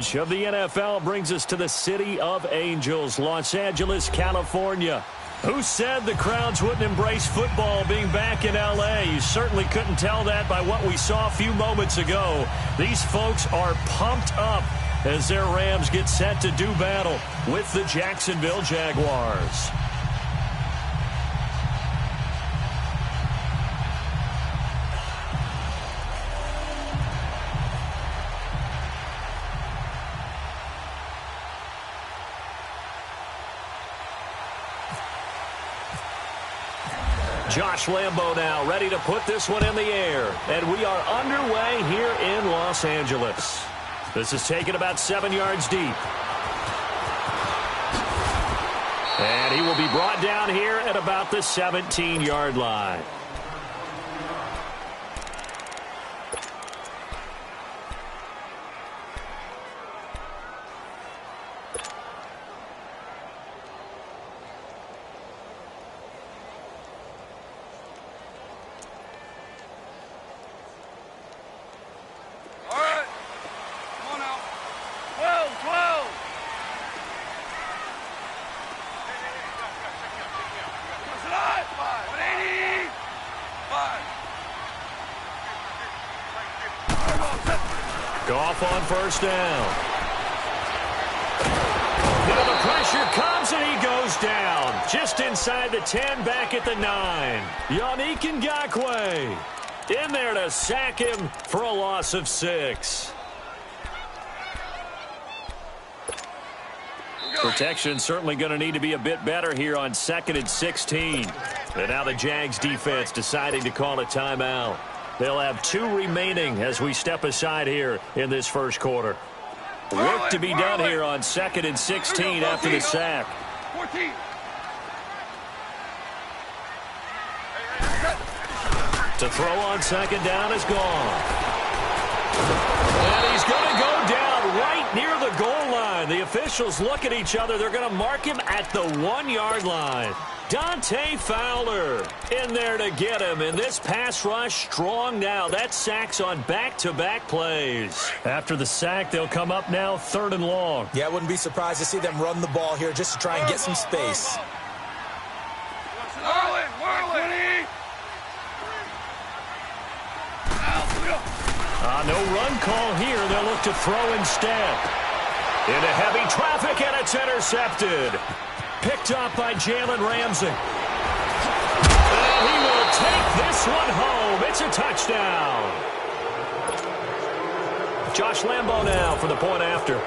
coverage of the NFL brings us to the city of angels, Los Angeles, California. Who said the crowds wouldn't embrace football being back in L.A.? You certainly couldn't tell that by what we saw a few moments ago. These folks are pumped up as their Rams get set to do battle with the Jacksonville Jaguars. Josh Lambo now ready to put this one in the air. And we are underway here in Los Angeles. This is taken about 7 yards deep. And he will be brought down here at about the 17-yard line. Goff on first down. Now the pressure comes and he goes down. Just inside the 10, back at the 9. Yannick Ngakoue in there to sack him for a loss of 6. Protection certainly going to need to be a bit better here on 2nd and 16. And now the Jags defense deciding to call a timeout. They'll have 2 remaining as we step aside here in this first quarter. Work to be done here on 2nd and 16 after the sack. 14. To throw on 2nd down is gone. And he's going to go down right near the goal line. The officials look at each other. They're going to mark him at the 1-yard line. Dante Fowler in there to get him, and this pass rush strong now. That sack's on back-to-back plays. After the sack, they'll come up now 3rd and long. Yeah, I wouldn't be surprised to see them run the ball here just to try and get some space. No run call here. They'll look to throw instead. Into heavy traffic, and it's intercepted. Picked up by Jalen Ramsey. And he will take this one home. It's a touchdown. Josh Lambo now for the point after.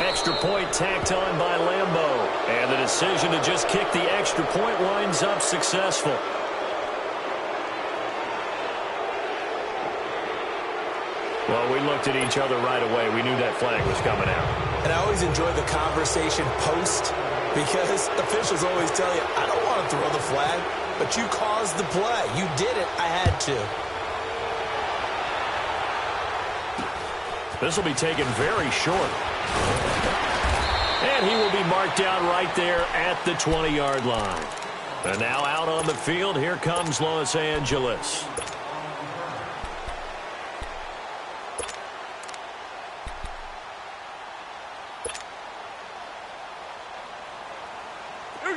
Extra point tacked on by Lambo. And the decision to just kick the extra point winds up successful. Well, we looked at each other right away. We knew that flag was coming out. And I always enjoy the conversation post because officials always tell you, I don't want to throw the flag, but you caused the play. You did it. I had to. This will be taken very short. And he will be marked down right there at the 20-yard line. And now out on the field, here comes Los Angeles.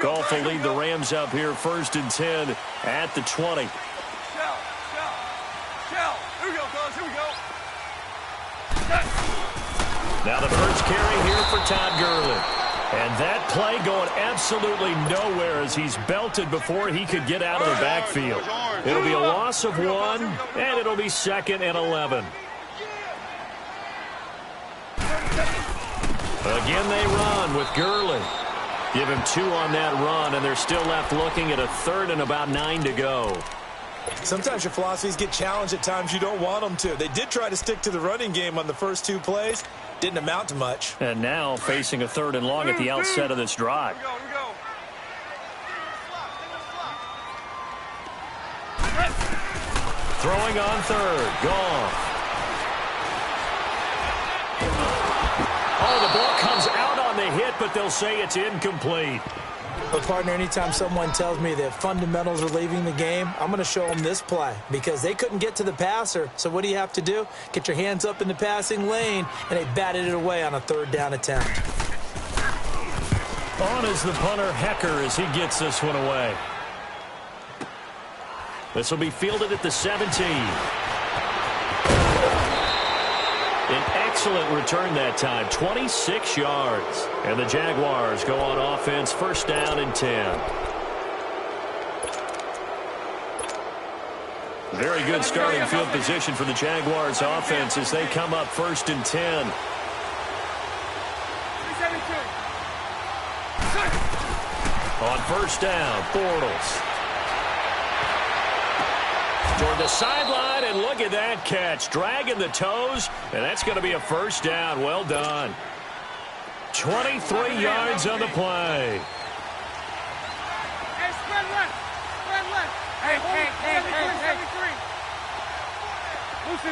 Goff will lead the Rams up here 1st and 10 at the 20. Here we go, guys. Here we go. Now the first carry here for Todd Gurley. And that play going absolutely nowhere as he's belted before he could get out of the backfield. It'll be a loss of 1, and it'll be 2nd and 11. Again they run with Gurley. Give him 2 on that run, and they're still left looking at a 3rd and about 9 to go. Sometimes your philosophies get challenged at times you don't want them to. They did try to stick to the running game on the first 2 plays. Didn't amount to much. And now facing a 3rd and long at the outset of this drive. Here we go. Throwing on 3rd. Goff. Oh, the ball comes out on the hit, but they'll say it's incomplete. But, partner, anytime someone tells me that fundamentals are leaving the game, I'm going to show them this play because they couldn't get to the passer. So what do you have to do? Get your hands up in the passing lane, and they batted it away on a third down attempt. On is the punter, Hecker, as he gets this one away. This will be fielded at the 17. An excellent return that time, 26 yards. And the Jaguars go on offense, first down and 10. Very good starting field position for the Jaguars offense as they come up first and 10. On first down, Bortles. Toward the sideline, and look at that catch. Dragging the toes, and that's going to be a first down. Well done. 23 yards on the play. Hey, spread left. Spread left. Hey.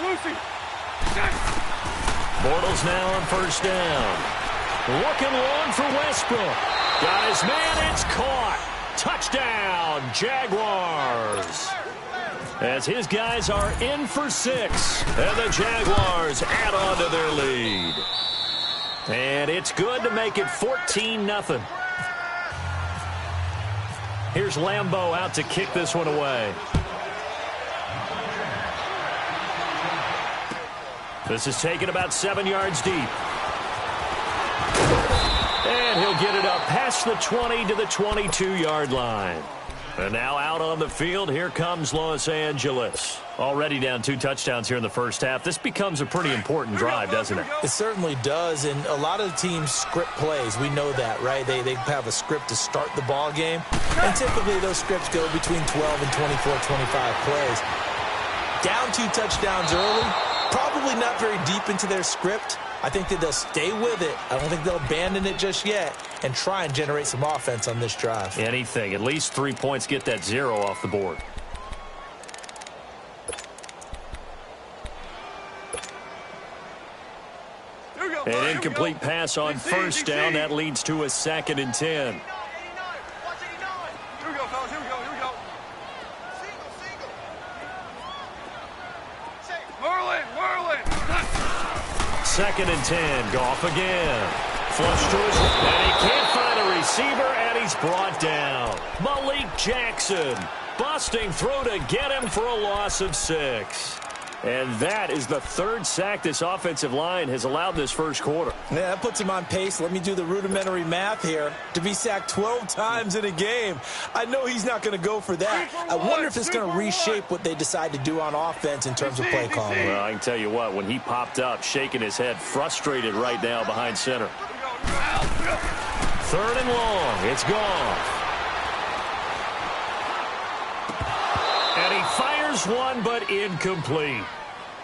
Lucy. Bortles now on first down. Looking long for Westbrook. Got his man, it's caught. Touchdown, Jaguars. As his guys are in for 6. And the Jaguars add on to their lead. And it's good to make it 14-0. Here's Lambeau out to kick this one away. This is taken about 7 yards deep. And he'll get it up past the 20 to the 22-yard line. And now out on the field, here comes Los Angeles. Already down 2 touchdowns here in the first half. This becomes a pretty important drive, doesn't it? It certainly does, and a lot of the teams script plays. We know that, right? They have a script to start the ball game, and typically those scripts go between 12 and 24, 25 plays. Down 2 touchdowns early, probably not very deep into their script. I think that they'll stay with it. I don't think they'll abandon it just yet and try and generate some offense on this drive. Anything. At least 3 points, get that 0 off the board. An incomplete pass on first down. That leads to a 2nd and 10. Here we go, fellas. Here we go. Merlin. 2nd and 10. Goff again. Flush to his right. And he can't find a receiver, and he's brought down. Malik Jackson busting through to get him for a loss of 6. And that is the 3rd sack this offensive line has allowed this first quarter. Yeah, that puts him on pace. Let me do the rudimentary math here. To be sacked 12 times in a game, I know he's not going to go for that. I wonder if it's going to reshape what they decide to do on offense in terms of play calling. Well, I can tell you what, when he popped up, shaking his head, frustrated right now behind center. 3rd and long. It's gone. And he fires one, but incomplete.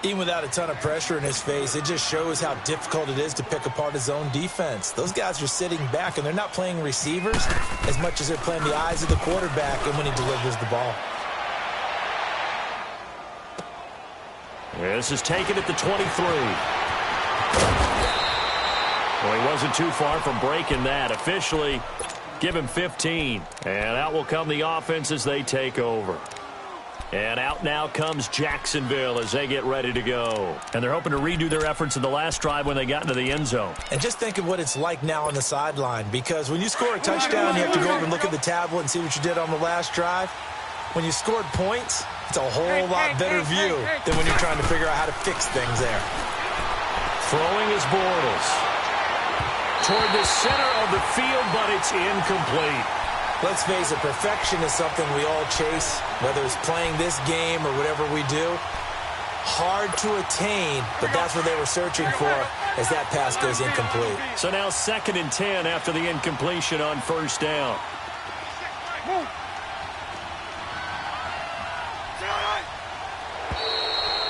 Even without a ton of pressure in his face, it just shows how difficult it is to pick apart his own defense. Those guys are sitting back, and they're not playing receivers as much as they're playing the eyes of the quarterback and when he delivers the ball. This is taken at the 23. Well, he wasn't too far from breaking that. Officially, give him 15. And out will come the offense as they take over. And out now comes Jacksonville as they get ready to go. And they're hoping to redo their efforts in the last drive when they got into the end zone. And just think of what it's like now on the sideline, because when you score a touchdown, you have to go over and look at the tablet and see what you did on the last drive. When you scored points, it's a whole lot better view than when you're trying to figure out how to fix things there. Throwing is Bortles. Toward the center of the field, but it's incomplete. Let's face it, perfection is something we all chase, whether it's playing this game or whatever we do. Hard to attain, but that's what they were searching for as that pass goes incomplete. So now 2nd and 10 after the incompletion on first down.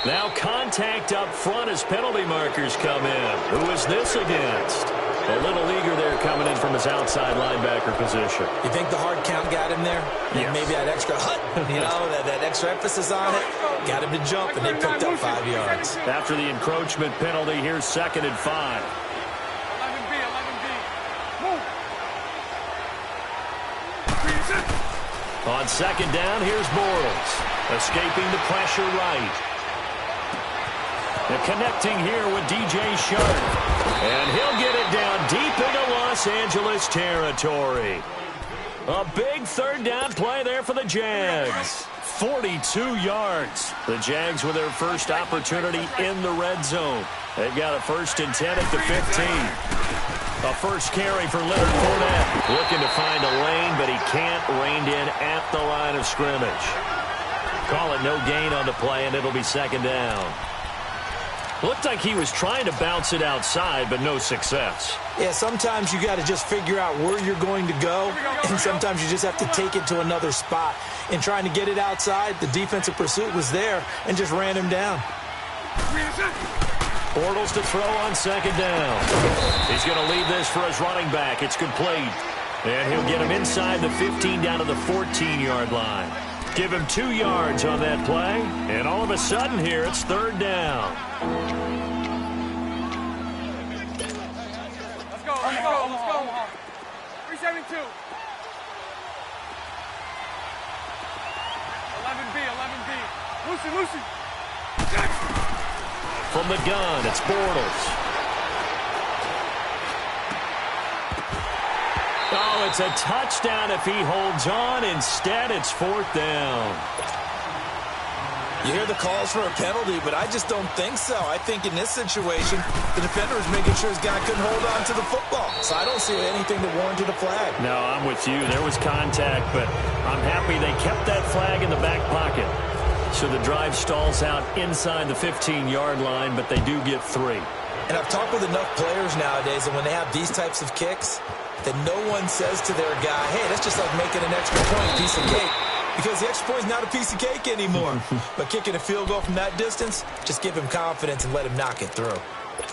Now contact up front as penalty markers come in. Who is this against? A little eager there coming in from his outside linebacker position. You think the hard count got him there? Yes. Maybe that extra that extra emphasis on it got him to jump, and they picked up 5 yards. After the encroachment penalty, here's 2nd and 5. 11B. Move. On second down, here's Bortles. Escaping the pressure right. They're connecting here with DJ Shark. And he'll get it down deep into Los Angeles territory. A big third down play there for the Jags. 42 yards. The Jags with their first opportunity in the red zone. They've got a 1st and 10 at the 15. A first carry for Leonard Fournette. Looking to find a lane, but he can't rein in at the line of scrimmage. Call it no gain on the play, and it'll be second down. Looked like he was trying to bounce it outside, but no success. Yeah, sometimes you got to just figure out where you're going to go, and sometimes you just have to take it to another spot. In trying to get it outside, the defensive pursuit was there and just ran him down. Bortles to throw on second down. He's going to leave this for his running back. It's complete. And he'll get him inside the 15 down to the 14-yard line. Give him 2 yards on that play. And all of a sudden here, it's third down. Let's go. 372. 11B. Lucy. From the gun, it's Bortles. Oh, it's a touchdown if he holds on. Instead, it's fourth down. You hear the calls for a penalty, but I just don't think so. I think in this situation, the defender was making sure his guy couldn't hold on to the football. So I don't see anything that warranted a flag. No, I'm with you. There was contact, but I'm happy they kept that flag in the back pocket. So the drive stalls out inside the 15-yard line, but they do get 3. And I've talked with enough players nowadays, and when they have these types of kicks, that no one says to their guy, hey, that's just like making an extra point, piece of cake. Because the extra point is not a piece of cake anymore. But kicking a field goal from that distance, just give him confidence and let him knock it through.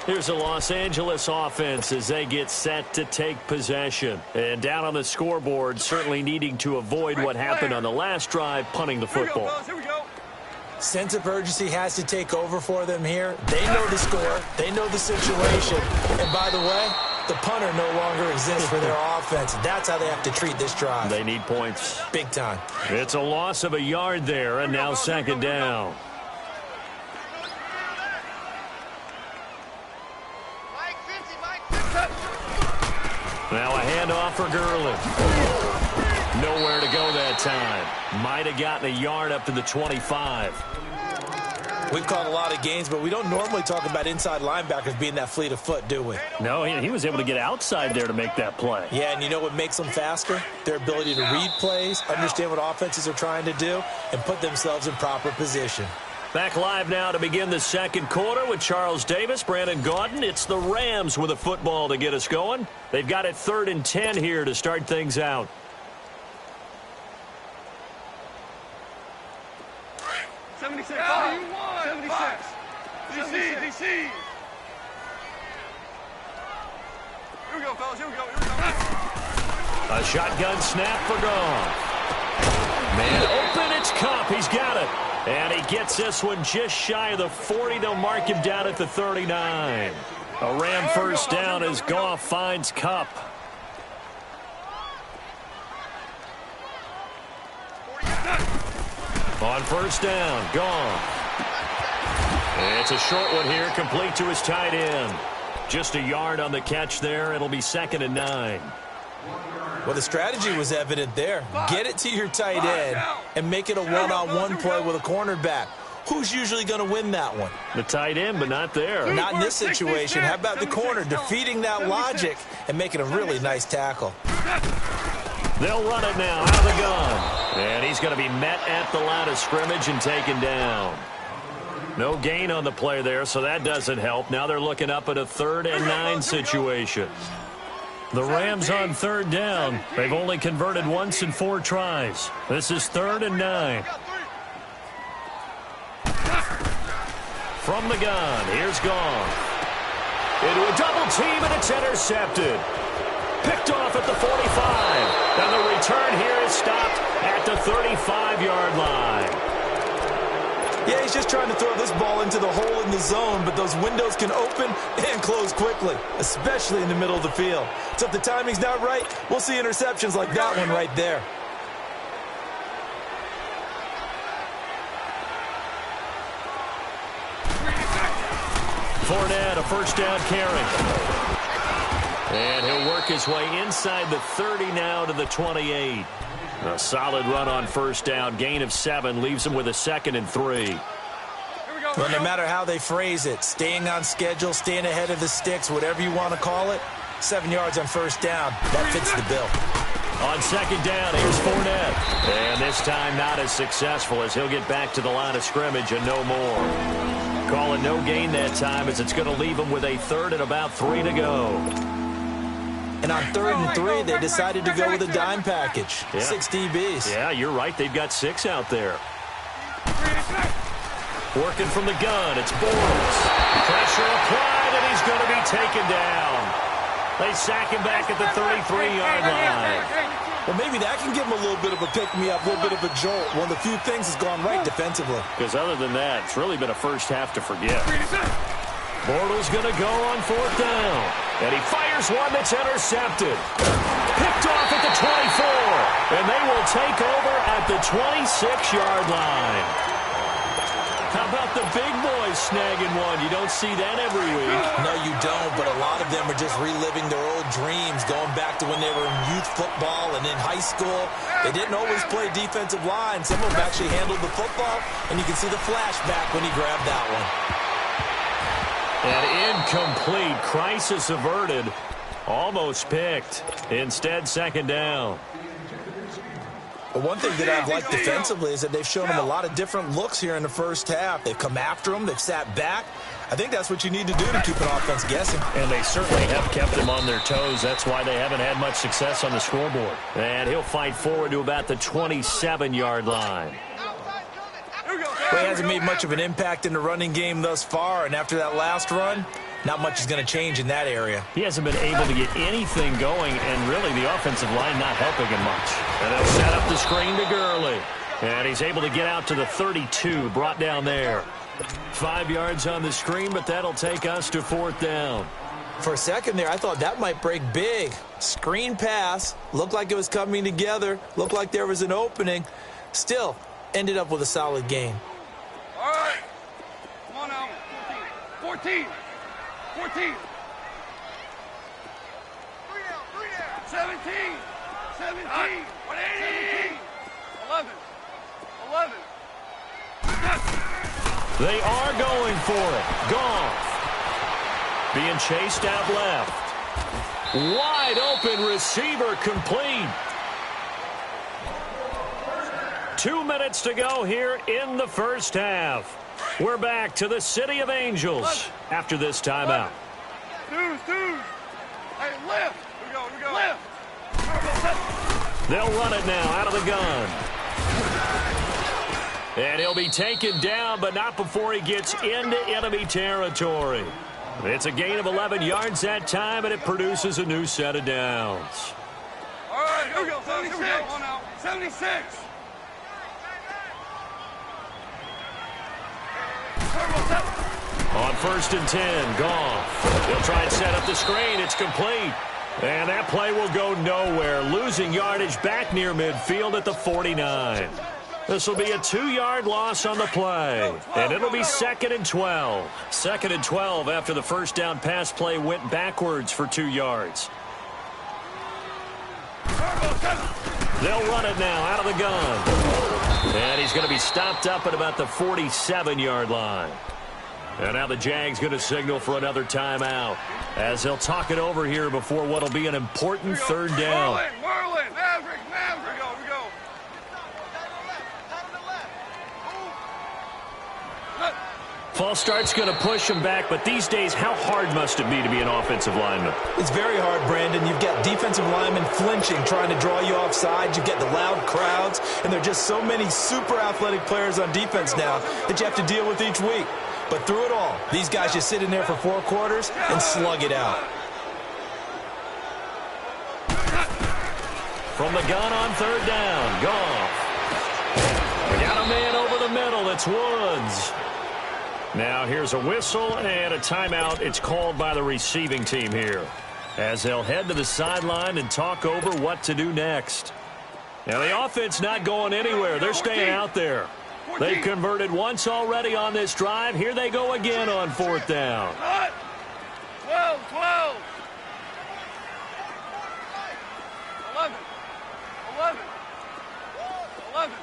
Here's the Los Angeles offense as they get set to take possession. And down on the scoreboard, certainly needing to avoid what happened on the last drive, punting the football. Here we go. Sense of urgency has to take over for them here. They know the score. They know the situation. And by the way, the punter no longer exists for their offense. That's how they have to treat this drive. They need points. Big time. It's a loss of a yard there, and now second down. Now a handoff for Gurley. Nowhere to go that time. Might have gotten a yard up to the 25. We've called a lot of games, but we don't normally talk about inside linebackers being that fleet of foot, do we? No, he was able to get outside there to make that play. Yeah, and you know what makes them faster? Their ability to read plays, understand what offenses are trying to do, and put themselves in proper position. Back live now to begin the second quarter with Charles Davis, Brandon Gaudin. It's the Rams with a football to get us going. They've got it 3rd and 10 here to start things out. 76. Oh, you won. 76. DC. Here we go, fellas. Here we go. A shotgun snap for Goff. Man open, it's Kupp. He's got it. And he gets this one just shy of the 40. They'll mark him down at the 39. A Ram first down as Goff finds Kupp. On first down, Goff. It's a short one here, complete to his tight end. Just a yard on the catch there. It'll be 2nd and 9. Well, the strategy was evident there. Get it to your tight end and make it a one-on-one play with a cornerback. Who's usually going to win that one? The tight end, but not there. Not in this situation. How about the corner defeating that logic and making a really nice tackle? They'll run it now out of the gun. And he's going to be met at the line of scrimmage and taken down. No gain on the play there, so that doesn't help. Now they're looking up at a 3rd and 9 situation. The Rams on 3rd down. They've only converted once in 4 tries. This is 3rd and 9. From the gun, here's Goff. Into a double team, and it's intercepted. Picked off at the 45. And the return here is stopped at the 35-yard line. Yeah, he's just trying to throw this ball into the hole in the zone, but those windows can open and close quickly, especially in the middle of the field. So if the timing's not right, we'll see interceptions like that one right there. Fournette, a first down carry. And he'll work his way inside the 30 now to the 28. A solid run on first down. Gain of 7 leaves him with a 2nd and 3. Well, no matter how they phrase it, staying on schedule, staying ahead of the sticks, whatever you want to call it, 7 yards on first down, that fits the bill. On second down, here's Fournette. And this time not as successful as he'll get back to the line of scrimmage and no more. Call it no gain that time as it's going to leave him with a 3rd and about 3 to go. And on 3rd and 3, they decided to go with a dime package. Yeah. 6 DBs. Yeah, you're right. They've got 6 out there. Working from the gun, it's Bortles. Pressure applied, and he's going to be taken down. They sack him back at the 33-yard line. Well, maybe that can give him a little bit of a pick-me-up, a little bit of a jolt. One of the few things has gone right defensively. Because other than that, it's really been a first half to forget. Bortles going to go on 4th down. And he fires one that's intercepted. Picked off at the 24. And they will take over at the 26-yard line. How about the big boys snagging one? You don't see that every week. No, you don't, but a lot of them are just reliving their old dreams, going back to when they were in youth football and in high school. They didn't always play defensive line. Some of them actually handled the football, and you can see the flashback when he grabbed that one. An incomplete. Crisis averted. Almost picked. Instead, 2nd down. But one thing that I've liked defensively is that they've shown them a lot of different looks here in the first half. They've come after them. They've sat back. I think that's what you need to do to keep an offense guessing. And they certainly have kept them on their toes. That's why they haven't had much success on the scoreboard. And he'll fight forward to about the 27-yard line. Well, he hasn't made much of an impact in the running game thus far, and after that last run, not much is going to change in that area. He hasn't been able to get anything going, and really the offensive line not helping him much. And they'll set up the screen to Gurley. And he's able to get out to the 32, brought down there. 5 yards on the screen, but that'll take us to 4th down. For a second there, I thought that might break big. Screen pass, looked like it was coming together, looked like there was an opening. Still, ended up with a solid gain. All right. Come on now. 14. 14. 17. 17. 17. 11. 11. They are going for it. Goff. Being chased out left. Wide open receiver complete. 2 minutes to go here in the first half. We're back to the City of Angels after this timeout. Dude. Hey, lift. Here we go. Lift. They'll run it now out of the gun. And he'll be taken down, but not before he gets into enemy territory. It's a gain of 11 yards that time, and it produces a new set of downs. All right, here we go. 76. 76. On 1st and 10, Goff. He'll try and set up the screen. It's complete. And that play will go nowhere. Losing yardage back near midfield at the 49. This will be a 2-yard loss on the play. And it'll be 2nd and 12. 2nd and 12 after the first down pass play went backwards for 2 yards. They'll run it now out of the gun. And he's going to be stopped up at about the 47-yard line. And now the Jags going to signal for another timeout as they'll talk it over here before what will be an important 3rd down. Marlin, Maverick. We go. False start's going to push him back, but these days, how hard must it be to be an offensive lineman? It's very hard, Brandon. You've got defensive linemen flinching, trying to draw you offside. You get the loud crowds, and there are just so many super athletic players on defense now that you have to deal with each week. But through it all, these guys just sit in there for 4 quarters and slug it out. From the gun on 3rd down, Goff. We got a man over the middle. It's Woods. Now here's a whistle and a timeout. It's called by the receiving team here as they'll head to the sideline and talk over what to do next. Now the offense not going anywhere. They're staying out there. They've converted once already on this drive. Here they go again on 4th down. 11. 11.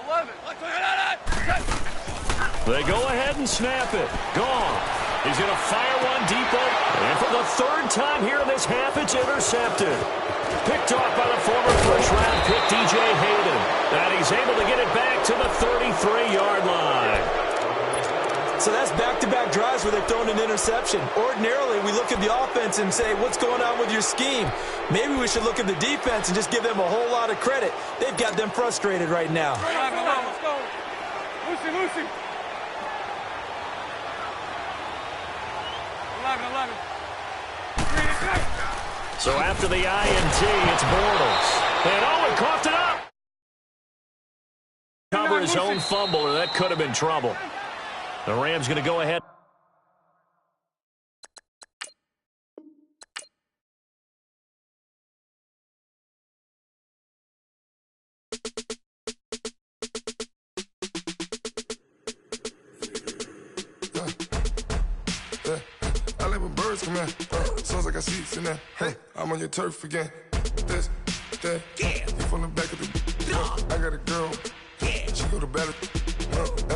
11. They go ahead and snap it. Gone. He's going to fire one deep over. And for the third time here in this half, it's intercepted. Picked off by the former first-round pick, DJ Hayden. And he's able to get it back to the 33-yard line. So that's back-to-back drives where they've thrown an interception. Ordinarily, we look at the offense and say, what's going on with your scheme? Maybe we should look at the defense and just give them a whole lot of credit. They've got them frustrated right now. 11, let's go. Lucy. 11. So after the INT, it's Bortles. And Owen coughed it up. Cover his own fumble, or that could have been trouble. The Rams going to go ahead. I like when birds come in. Sounds like I got seats in there. Hey, I'm on your turf again. This, that, you from the back of the. I got a girl. She go to battle.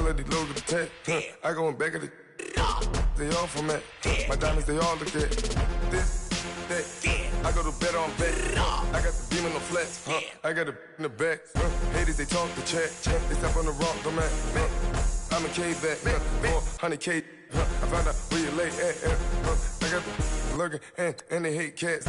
LAD low to the tech. I go in back of the. They all from that. My diamonds, they all look at. This, that. I go to bed on bed. I got the beam in the flats. I got the in the back. Haters, they talk the chat. They step on the rock, don't man. I'm a K-back. 400K. I found out where you lay at. I got the lurking and they hate cats.